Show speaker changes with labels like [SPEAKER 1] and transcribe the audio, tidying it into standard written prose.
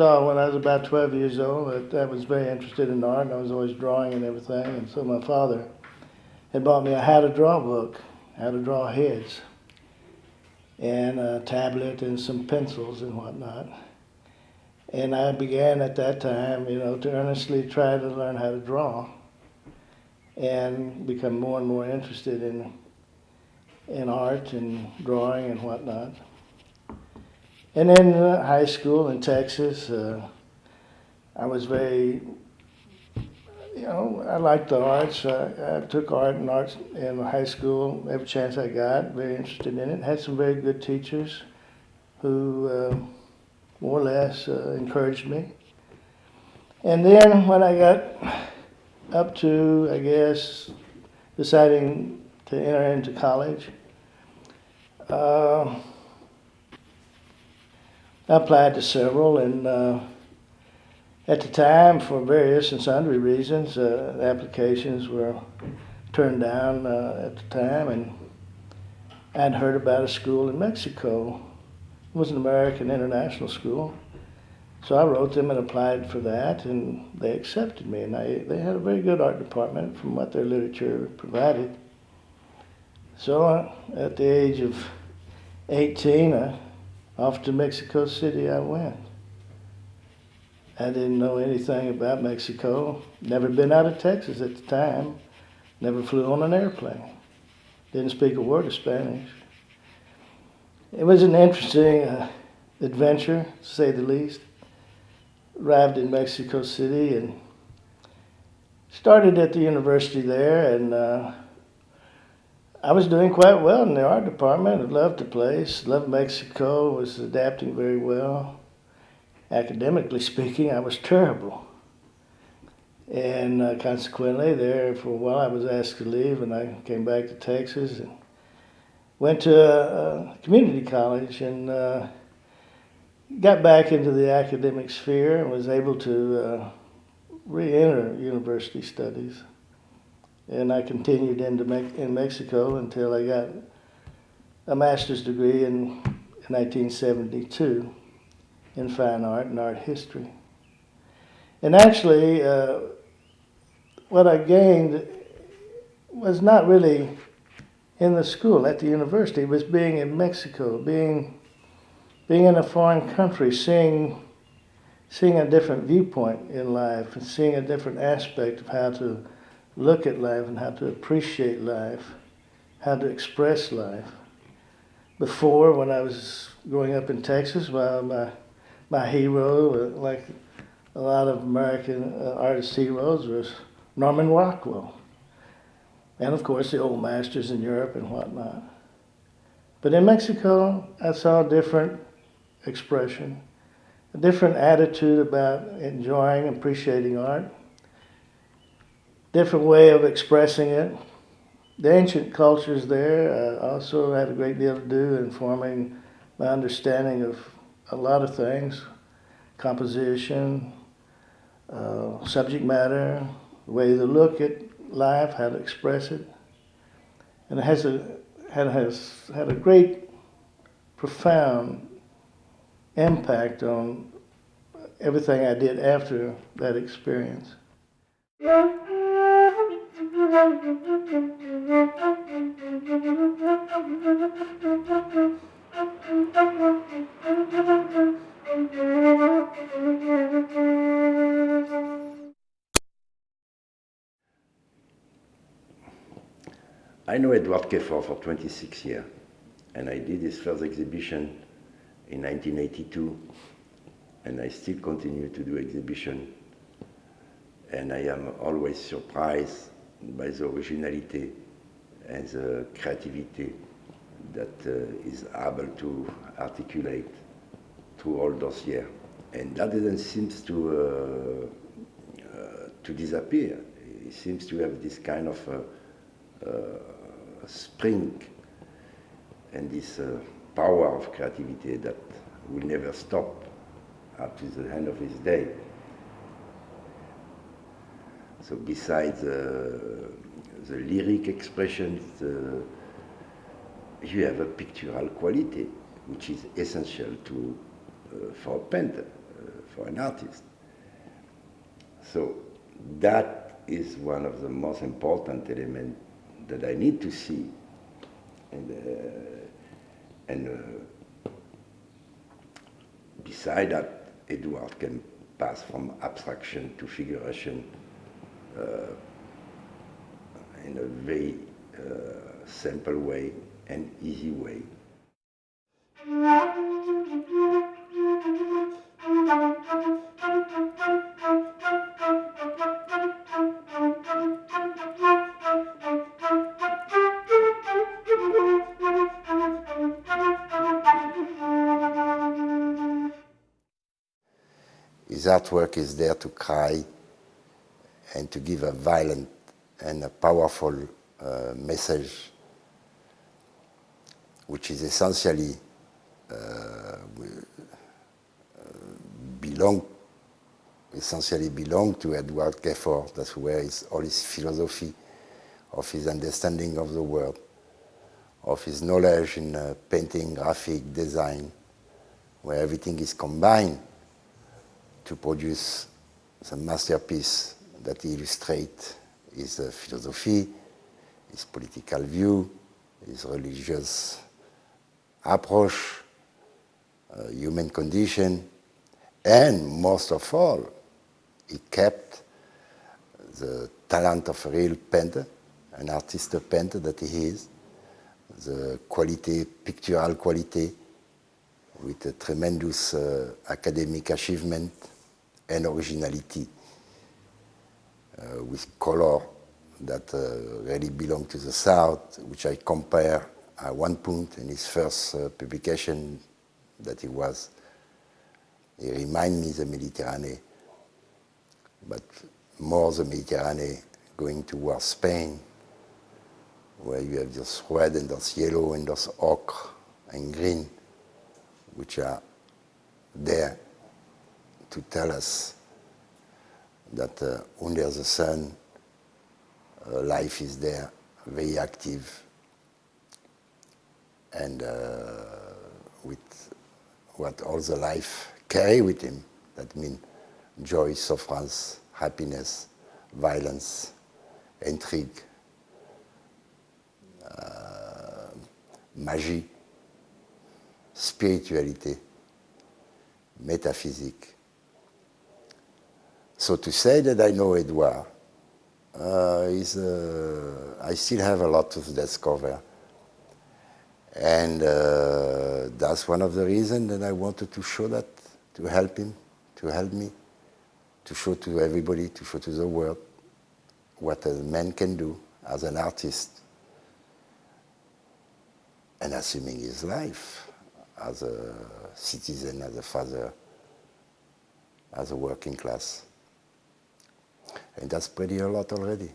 [SPEAKER 1] saw when I was about 12 years old that I was very interested in art, and I was always drawing and everything. And so my father had bought me a how to draw book, how to draw heads, and a tablet and some pencils and whatnot. And I began at that time, to earnestly try to learn how to draw and become more and more interested in art and drawing and whatnot. And then high school in Texas, I was very, I liked the arts. I took art in high school every chance I got, very interested in it. Had some very good teachers who more or less encouraged me. And then when I got up to, I guess, deciding to enter into college, I applied to several, and at the time, for various and sundry reasons, applications were turned down at the time, and I'd heard about a school in Mexico. It was an American international school. So I wrote them and applied for that, and they accepted me. And they had a very good art department from what their literature provided. So at the age of 18, off to Mexico City I went. I didn't know anything about Mexico. Never been out of Texas at the time. Never flew on an airplane. Didn't speak a word of Spanish. It was an interesting adventure, to say the least. Arrived in Mexico City and started at the university there, and I was doing quite well in the art department. I loved the place, loved Mexico, was adapting very well. Academically speaking, I was terrible. And consequently, there for a while I was asked to leave, and I came back to Texas and went to a community college and got back into the academic sphere and was able to re-enter university studies. And I continued in Mexico until I got a master's degree in 1972 in fine art and art history. And actually, what I gained was not really in the school, at the university. It was being in Mexico, being in a foreign country, seeing a different viewpoint in life and seeing a different aspect of how to look at life and how to appreciate life, how to express life. Before, when I was growing up in Texas, my hero, like a lot of American artist heroes, was Norman Rockwell. And of course, the old masters in Europe and whatnot. But in Mexico, I saw a different expression, a different attitude about enjoying and appreciating art, different way of expressing it. The ancient cultures there also had a great deal to do in forming my understanding of a lot of things: composition, subject matter, the way to look at life, how to express it. And it has had a great, profound impact on everything I did after that experience.
[SPEAKER 2] I know Edward Gafford for 26 years, and I did his first exhibition in 1982, and I still continue to do exhibition, and I am always surprised by the originality and the creativity that is able to articulate through all those years. And that doesn't seem to disappear. It seems to have this kind of spring and this power of creativity that will never stop up to the end of his day. So besides the lyric expressions, you have a pictorial quality, which is essential for a painter. for an artist. So that is one of the most important elements that I need to see. And beside that, Edward can pass from abstraction to figuration in a very simple way and easy way. His artwork is there to cry and to give a violent and a powerful message, which is essentially belong to Edward Gafford. That's where all his philosophy, of his understanding of the world, of his knowledge in painting, graphic, design, where everything is combined to produce the masterpiece that illustrates his philosophy, his political view, his religious approach, human condition, and most of all, he kept the talent of a real painter, an artist painter that he is, the quality, pictorial quality, with a tremendous academic achievement and originality, with color that really belong to the South, which I compare at one point in his first publication that he remind me the Mediterranean, but more the Mediterranean going towards Spain, where you have those red and those yellow and those ochre and green, which are there to tell us that under the sun, life is there, very active, and with what all the life carry with him. That means joy, sufferance, happiness, violence, intrigue, magie, spirituality, metaphysics. So to say that I know Edouard I still have a lot to discover. And that's one of the reasons that I wanted to show that, to help him, to help me, to show to everybody, to show to the world what a man can do as an artist, and assuming his life as a citizen, as a father, as a working class. And that's pretty a lot already.